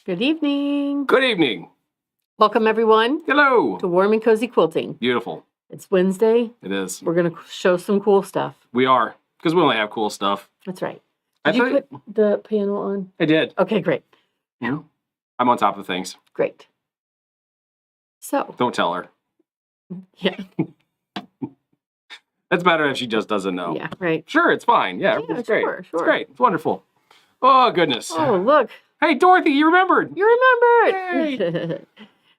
Good evening. Good evening. Welcome, everyone. Hello. To Warm N Cozy Quilting. Beautiful. It's Wednesday. It is. We're going to show some cool stuff. We are, because we only have cool stuff. That's right. Did you put the panel on? I did. Okay, great. Yeah. I'm on top of things. Great. So. Don't tell her. Yeah. That's better if she just doesn't know. Yeah, right. Sure, it's fine. Yeah, it's great. Sure. It's great. It's wonderful. Oh, goodness. Oh, look. Hey, Dorothy, you remembered. You remembered.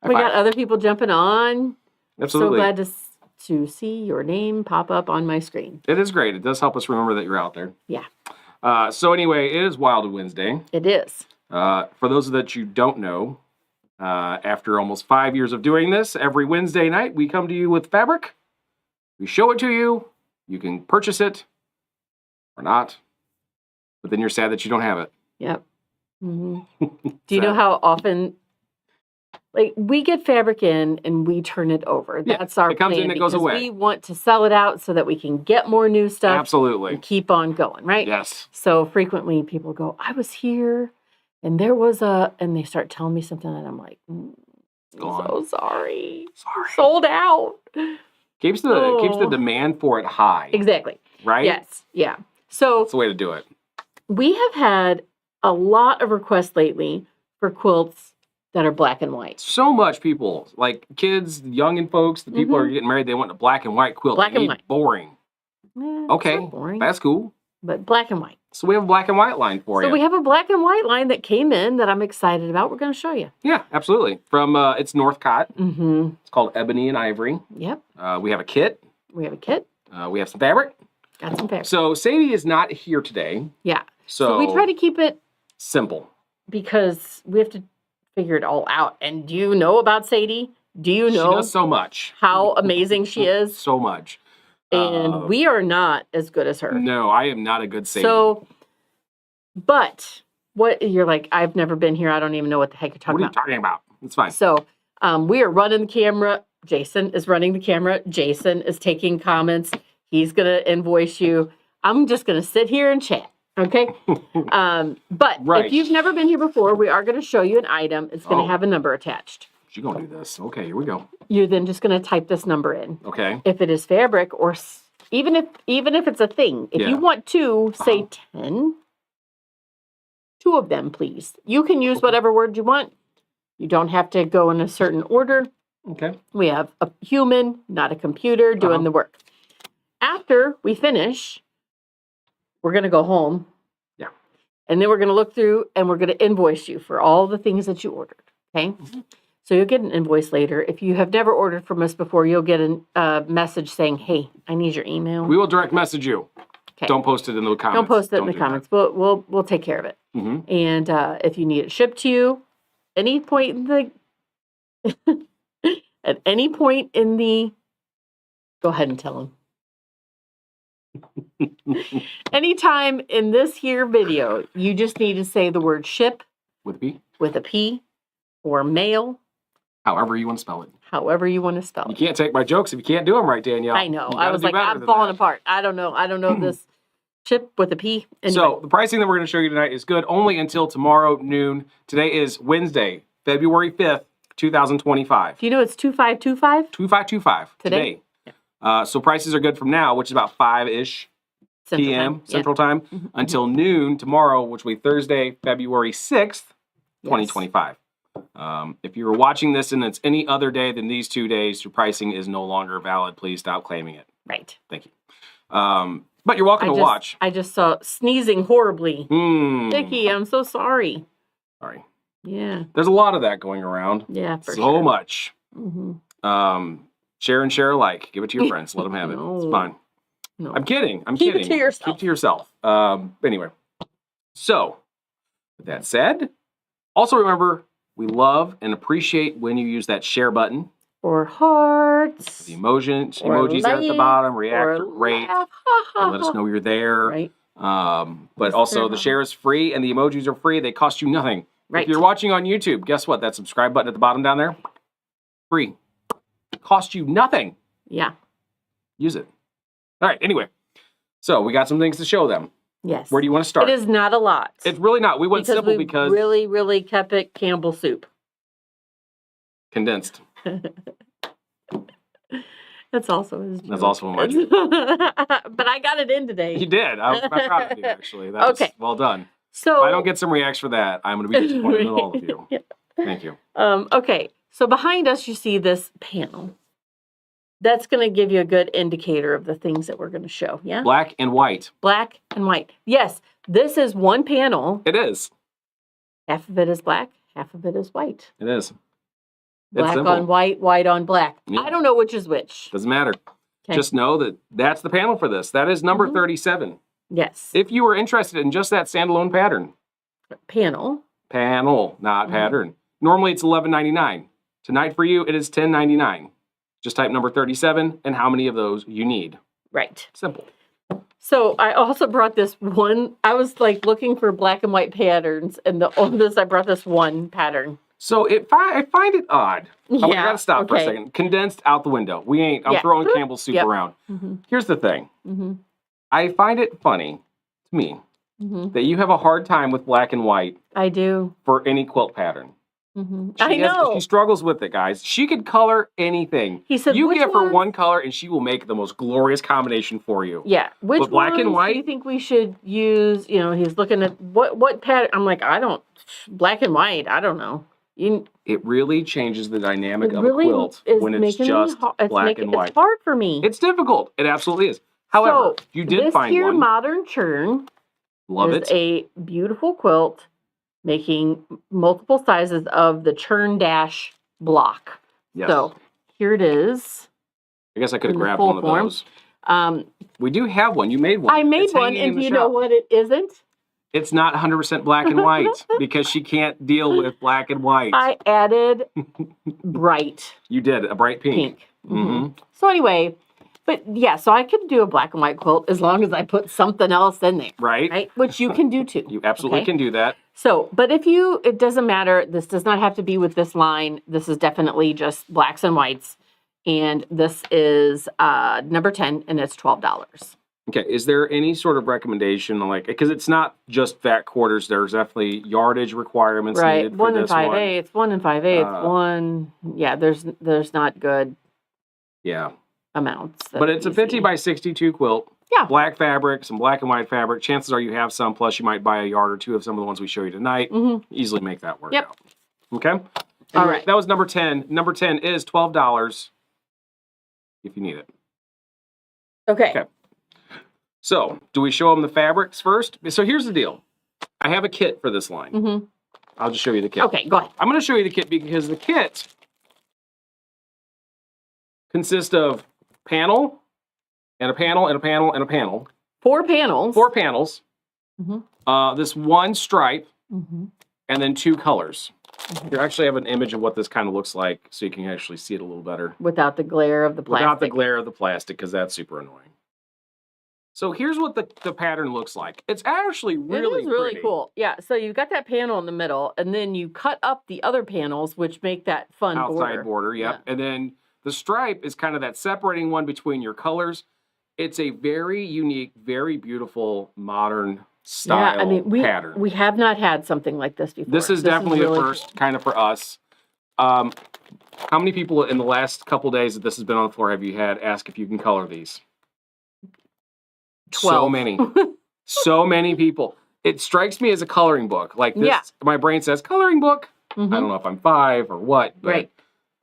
We got other people jumping on. Absolutely. So glad to see your name pop up on my screen. It is great. It does help us remember that you're out there. Yeah. So anyway, it is Wild Wednesday. It is. For those that you don't know, after almost 5 years of doing this, every Wednesday night we come to you with fabric. We show it to you. You can purchase it or not. But then you're sad that you don't have it. Yep. Mm-hmm. Do you know how often, like, we get fabric in and we turn it over? That's our plan. It comes in, it goes away. We want to sell it out so that we can get more new stuff. Absolutely. And keep on going, right? Yes. So frequently people go, I was here and there was and they start telling me something and I'm like, I'm so sorry. Sold out. Keeps the demand for it high. Exactly. Right? Yes. Yeah. So that's the way to do it. We have had a lot of requests lately for quilts that are black and white. So much people, like kids, young and folks, the people are getting married, they want a black and white quilt. Black and white. Boring. Okay, boring. That's cool. But black and white. So we have a black and white line for you. So we have a black and white line that came in that I'm excited about. We're going to show you. Yeah, absolutely. From, it's Northcott. Mm-hmm. It's called Ebony and Ivory. Yep. We have a kit. We have a kit. We have some fabric. Got some fabric. So Sadie is not here today. Yeah. So we try to keep it simple. Because we have to figure it all out. And do you know about Sadie? Do you know? She does so much. How amazing she is? So much. And we are not as good as her. No, I am not a good Sadie. So, but what you're like, I've never been here. I don't even know what the heck you're talking about. What are you talking about? It's fine. So we are running the camera. Jason is running the camera. Jason is taking comments. He's going to invoice you. I'm just going to sit here and chat. Okay. But if you've never been here before, we are going to show you an item. It's going to have a number attached. She's going to do this. Okay, here we go. You're then just going to type this number in. Okay. If it is fabric or even if it's a thing, if you want to say 10, 2 of them, please. You can use whatever word you want. You don't have to go in a certain order. Okay. We have a human, not a computer, doing the work. After we finish, we're going to go home. Yeah. And then we're going to look through and we're going to invoice you for all the things that you ordered. Okay. So you'll get an invoice later. If you have never ordered from us before, you'll get a message saying, hey, I need your email. We will direct message you. Okay. Don't post it in the comments. Don't post it in the comments. We'll take care of it. And if you need it shipped to you, any point in the at any point in the go ahead and tell them. Anytime in this here video, you just need to say the word ship with a P. With a P or mail. However you want to spell it. However you want to spell it. You can't take my jokes if you can't do them right, Danielle. I know. I was like, I'm falling apart. I don't know this chip with a P. Anyway. So the pricing that we're going to show you tonight is good only until tomorrow noon. Today is Wednesday, February 5th, 2025. Do you know it's 2525? 2525 today. Yeah. So prices are good from now, which is about 5-ish p.m. Central Time, until noon tomorrow, which will be Thursday, February 6th, 2025. If you were watching this and it's any other day than these 2 days, your pricing is no longer valid. Please stop claiming it. Right. Thank you. But you're welcome to watch. I just saw sneezing horribly. Vicky, I'm so sorry. Sorry. Yeah. There's a lot of that going around. Yeah, for so much. Share and share alike. Give it to your friends. Let them have it. It's fine. No. I'm kidding. Keep it to yourself. Keep it to yourself. Anyway. So, with that said, also remember, we love and appreciate when you use that share button. Or hearts. The emojis there at the bottom. React, rate. Let us know you're there. Right. But also the share is free and the emojis are free. They cost you nothing. Right. If you're watching on YouTube, guess what? That subscribe button at the bottom down there, free. Cost you nothing. Yeah. Use it. All right. Anyway, so we got some things to show them. Yes. Where do you want to start? It is not a lot. It's really not. We went simple because really, really kept it Campbell soup. Condensed. That's also his joke. That's also my joke. But I got it in today. You did. I'm proud of you, actually. That's okay. Well done. So if I don't get some reacts for that, I'm going to be disappointed in all of you. Yeah. Thank you. Okay. So behind us, you see this panel. That's going to give you a good indicator of the things that we're going to show. Yeah. Black and white. Black and white. Yes. This is one panel. It is. Half of it is black. Half of it is white. It is. Black on white, white on black. Yeah. I don't know which is which. Doesn't matter. Okay. Just know that that's the panel for this. That is number 37. Yes. If you were interested in just that standalone pattern. Panel, not pattern. Normally it's $11.99. Tonight for you, it is $10.99. Just type number 37 and how many of those you need. Right. Simple. So I also brought this one. I was like looking for black and white patterns, and I brought this one pattern. So I find it odd. Yeah, I gotta stop for a second. Condensed out the window. I'm throwing Campbell's soup around. Here's the thing. I find it funny to me that you have a hard time with black and white. I do. For any quilt pattern. I know. She struggles with it, guys. She could color anything. He said, you give her one color and she will make the most glorious combination for you. Yeah. Which black and white? Do you think we should use? He's looking at what pattern. I'm like, black and white. I don't know. It really changes the dynamic of a quilt when it's just black and white. It's hard for me. It's difficult. It absolutely is. However, you did find one. This here modern churn is a beautiful quilt making multiple sizes of the churn dash block. Yes. So here it is. I guess I could have grabbed one of those. We do have one. You made one. I made one, and do you know what it isn't? It's not 100% black and white because she can't deal with black and white. I added bright. You did, a bright pink. So anyway, so I could do a black and white quilt as long as I put something else in there. Right. Which you can do too. You absolutely can do that. So, but it doesn't matter. This does not have to be with this line. This is definitely just blacks and whites. And this is number 10, and it's $12. Okay, is there any sort of recommendation, because it's not just fat quarters, there's definitely yardage requirements needed for this one. 1 1 1 there's not good amounts. But it's a 50 by 62 quilt. Yeah. Black fabric, some black and white fabric. Chances are you have some, plus you might buy a yard or two of some of the ones we show you tonight. Easily make that work out. Okay? Anyway, all right. That was number 10. Number 10 is $12 if you need it. Okay. So, do we show them the fabrics first? So here's the deal. I have a kit for this line. I'll just show you the kit. Okay, go ahead. I'm going to show you the kit because the kit consists of panel, and a panel, and a panel, and a panel. 4 panels. 4 panels. This one stripe, and then 2 colors. You actually have an image of what this kind of looks like, so you can actually see it a little better. Without the glare of the plastic. Without the glare of the plastic, because that's super annoying. So here's what the pattern looks like. It's actually really really cool. Yeah, so you've got that panel in the middle, and then you cut up the other panels, which make that fun outside border. Yep. And then the stripe is kind of that separating one between your colors. It's a very unique, very beautiful, modern style pattern. We have not had something like this before. This is definitely really a first, kind of for us. How many people in the last couple days that this has been on the floor have you had ask if you can color these? 12. So many. So many people. It strikes me as a coloring book. Like this, my brain says coloring book. I don't know if I'm 5 or what, but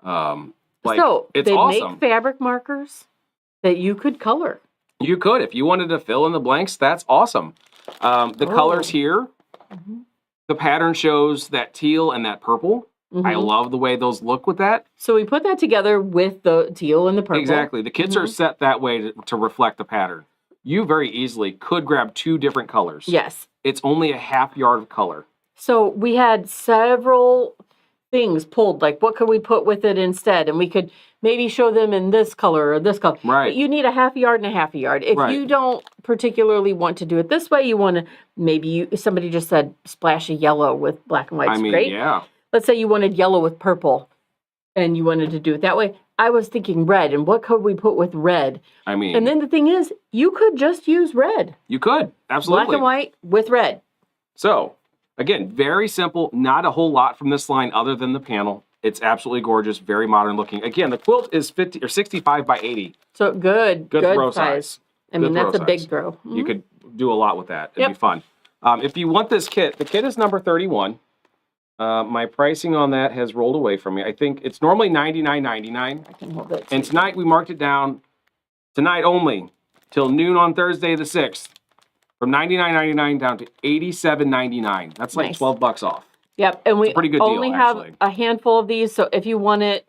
so it's they awesome. Make fabric markers that you could color. You could. If you wanted to fill in the blanks, that's awesome. The colors here, the pattern shows that teal and that purple. I love the way those look with that. So we put that together with the teal and the purple. Exactly. The kits are set that way to reflect the pattern. You very easily could grab 2 different colors. Yes. It's only a half yard of color. So we had several things pulled, like what could we put with it instead? And we could maybe show them in this color or this color. Right. But you need a half yard and a half a yard. If you don't particularly want to do it this way, you want to, somebody just said splash a yellow with black and white. Great. Yeah. Let's say you wanted yellow with purple. and you wanted to do it that way, I was thinking red, and what could we put with red? I mean, and then the thing is, you could just use red. You could, absolutely. Black and white with red. So, again, very simple, not a whole lot from this line other than the panel. It's absolutely gorgeous, very modern looking. Again, the quilt is 50 or 65 by 80. So good throw size. I mean, Good that's a throw big size. throw. You could do a lot with that. It'd be fun. If you want this kit, the kit is number 31. My pricing on that has rolled away from me. I think it's normally $99.99. I can hold it. And tonight we marked it down, tonight only, till noon on Thursday the 6th, from $99.99 down to $87.99. That's like Nice. $12 off. Yep, and we pretty good deal, only have actually. a handful of these, so if you want it,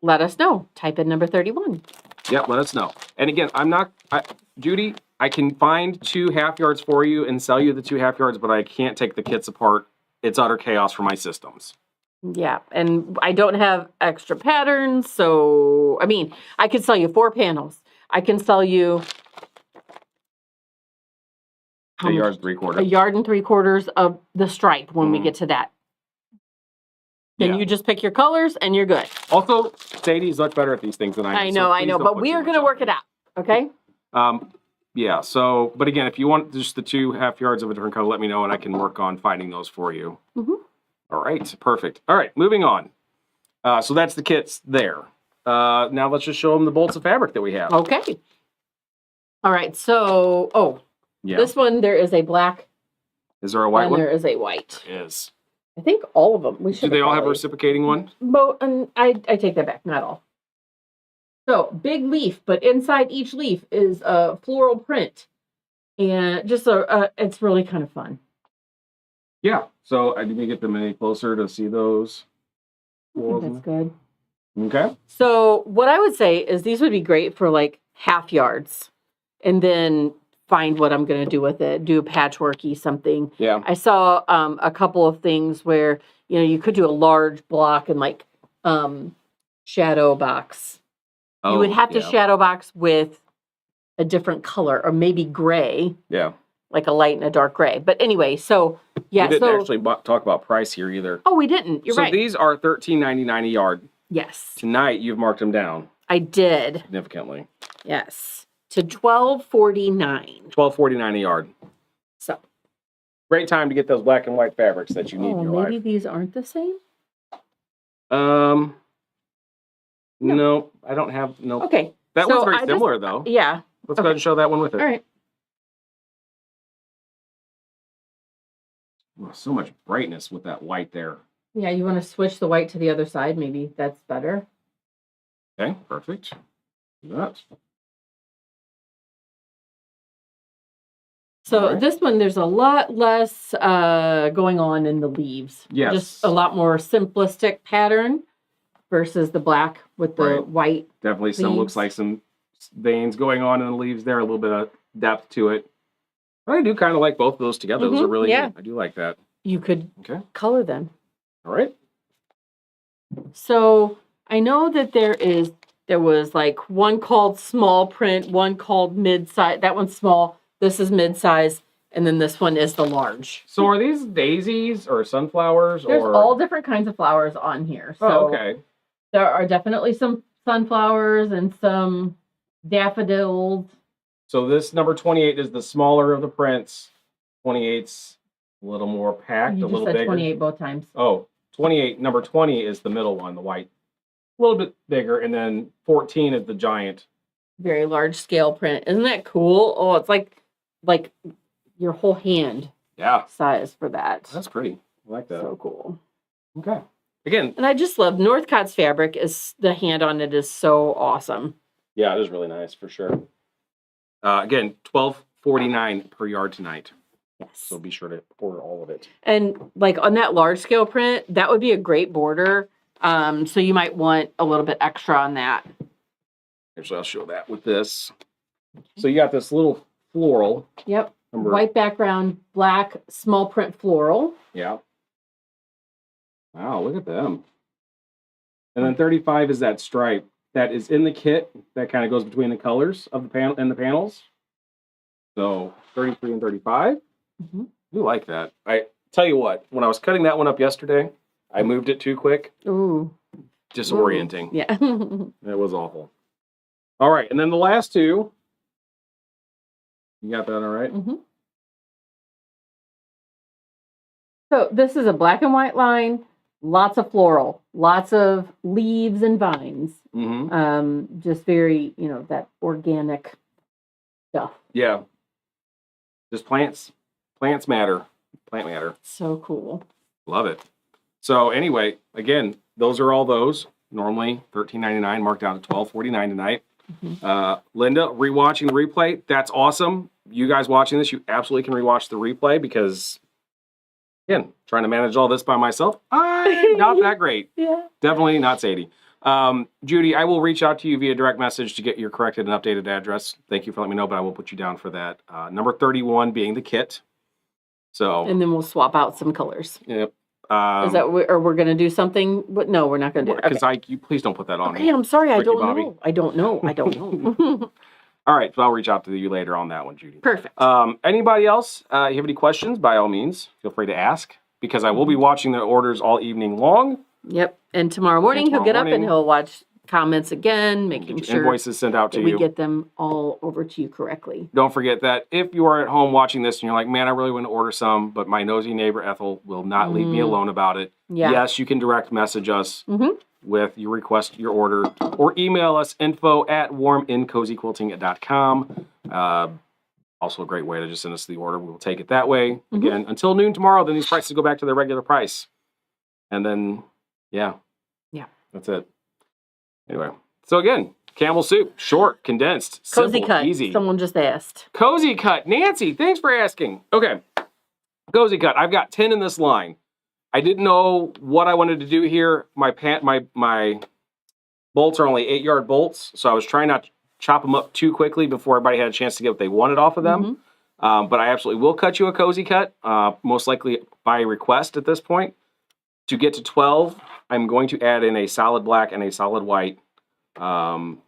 let us know. Type in number 31. Yep, let us know. And again, Judy, I can find 2 half yards for you and sell you the 2 half yards, but I can't take the kits apart. It's utter chaos for my systems. Yeah, and I don't have extra patterns, so, I mean, I could sell you 4 panels. I can sell you... A yard and 3/4. A yard and 3/4 of the stripe when we get to that. Then you just pick your colors and you're good. Also, Sadie's much better at these things than I am. I know, but we are going to work it out, okay? Yeah, so, but again, if you want just the 2 half yards of a different color, let me know and I can work on finding those for you. All right, perfect. All right, moving on. So that's the kits there. Now let's just show them the bolts of fabric that we have. Okay. All right, so, this one, there is a black. Is there a white and one? there is a white. There is. I think all of them. We should. Do they all have a reciprocating one? And I take that back. Not all. So big leaf, but inside each leaf is a floral print, and just it's really kind of fun. Yeah. So did we get them any closer to see those? I think that's good. Okay. So what I would say is these would be great for like half yards, and then find what I'm going to do with it. Do a patchworky something. Yeah. I saw a couple of things where you could do a large block and like shadow box. You would have to shadow box with a different color or maybe gray. Yeah. Like a light and a dark gray. But anyway, so yeah. We didn't actually talk about price here either. Oh, we didn't. You're right. So these are $13.99 a yard. Yes. Tonight you've marked them down. I did. Significantly. Yes. To $12.49. $12.49 a yard. So. Great time to get those black and white fabrics that you need in your life. Maybe these aren't the same? No, I don't have, no. Okay. That one's very similar though. Yeah. Let's go ahead and show that one with it. All right. Oh, so much brightness with that white there. Yeah, you want to switch the white to the other side. Maybe that's better. Okay, perfect. Do that. So this one, there's a lot less going on in the leaves. Yes. Just a lot more simplistic pattern versus the black with the white. Definitely some looks like some veins going on in the leaves there, a little bit of depth to it. I do kind of like both of those together. Those are really neat. I do like that. You could color them. All right. So I know that there was like one called small print, one called mid-size. That one's small. This is mid-size, and then this one is the large. So are these daisies or sunflowers? There's all different kinds of flowers on here. So there are definitely some sunflowers and some daffodils. So this number 28 is the smaller of the prints. 28's a little more packed, You a just little said bigger. 28 both times. Oh, 28. Number 20 is the middle one, the white. A little bit bigger, and then 14 is the giant. Very large scale print. Isn't that cool? Oh, it's like your whole hand size for that. That's pretty. I like that. So cool. Okay. Again. And I just love Northcott's fabric. The hand on it is so awesome. Yeah, it is really nice for sure. Again, $12.49 per yard tonight. Yes. So be sure to order all of it. And like on that large scale print, that would be a great border. So you might want a little bit extra on that. Actually, I'll show that with this. So you got this little floral. Yep. White background, black, small print floral. Yeah. Wow, look at them. And then 35 is that stripe that is in the kit that kind of goes between the colors of the panel and the panels. So 33 and 35. I do like that. I tell you what, when I was cutting that one up yesterday, I moved it too quick. Ooh. disorienting. Yeah. It was awful. All right, and then the last two. You got that all right? Mm-hmm. So this is a black and white line, lots of floral, lots of leaves and vines. Mm-hmm. Just very, that organic stuff. Yeah. Just plants. Plants matter. Plant matter. So cool. Love it. So anyway, again, those are all those. Normally $13.99, marked down to $12.49 tonight. Mm-hmm. Linda, rewatching the replay. That's awesome. You guys watching this, you absolutely can rewatch the replay because, again, trying to manage all this by myself, I'm not that great. Yeah. Definitely not Sadie. Judy, I will reach out to you via direct message to get your corrected and updated address. Thank you for letting me know, but I will put you down for that. Number 31 being the kit. So, and then we'll swap out some colors. Yep. Is that or we're going to do something? But no, we're not going to do it. Because you please don't put that on me. Okay, I'm sorry. Ricky I don't Bobby. know. I don't know. All right, so I'll reach out to you later on that one, Judy. Perfect. Anybody else? You have any questions? By all means, feel free to ask because I will be watching the orders all evening long. Yep. And tomorrow morning he'll get up and he'll watch comments again, making sure invoices sent out to you. We get them all over to you correctly. Don't forget that if you are at home watching this and you're like, man, I really want to order some, but my nosy neighbor Ethel will not leave me alone about it. Yeah. Yes, you can direct message us with your request, your order, or email us info@warmncozyquilting.com. Also a great way to just send us the order. We will take it that way. Again, until noon tomorrow, then these prices go back to their regular price. And then, yeah, that's it. Anyway, so again, Campbell soup, short, condensed, cozy simple, cut. easy. Someone just asked. Cozy cut. Nancy, thanks for asking. Okay, cozy cut. I've got 10 in this line. I didn't know what I wanted to do here. My bolts are only 8-yard bolts, so I was trying not to chop them up too quickly before everybody had a chance to get what they wanted off of them. But I absolutely will cut you a cozy cut, most likely by request at this point. To get to 12, I'm going to add in a solid black and a solid white,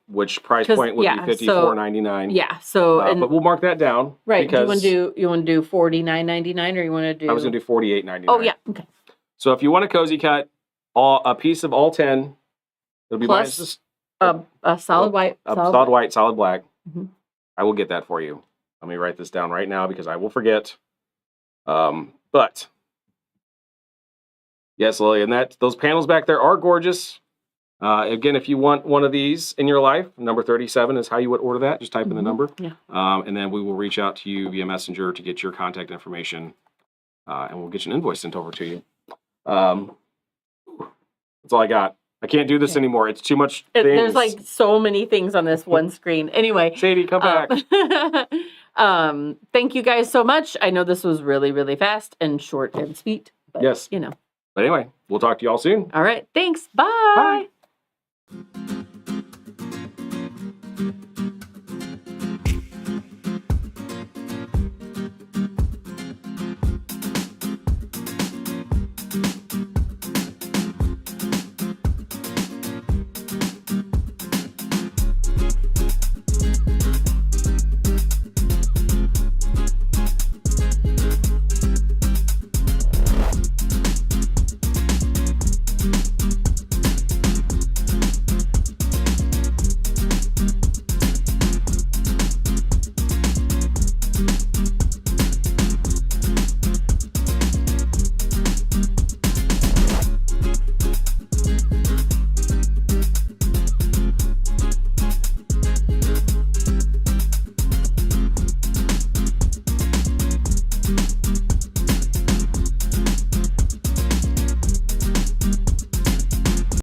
which price point would be $54.99. Yeah, so but we'll mark that down. Right. Do you want to do $49.99 or you want to do? I was going to do $48.99. Oh yeah. Okay. So if you want a cozy cut, a piece of all 10, it'll be plus a solid white, solid white, solid black. I will get that for you. Let me write this down right now because I will forget. But yes, Lily, and those panels back there are gorgeous. Again, if you want one of these in your life, number 37 is how you would order that. Just type in the number. Yeah. And then we will reach out to you via Messenger to get your contact information, and we'll get you an invoice sent over to you. That's all I got. I can't do this anymore. It's too much things. There's like so many things on this one screen. Anyway. Sadie, come back. Thank you guys so much. I know this was really, really fast and short and sweet. But, yes. You know. But anyway, we'll talk to you all soon. All right. Thanks. Bye. Bye.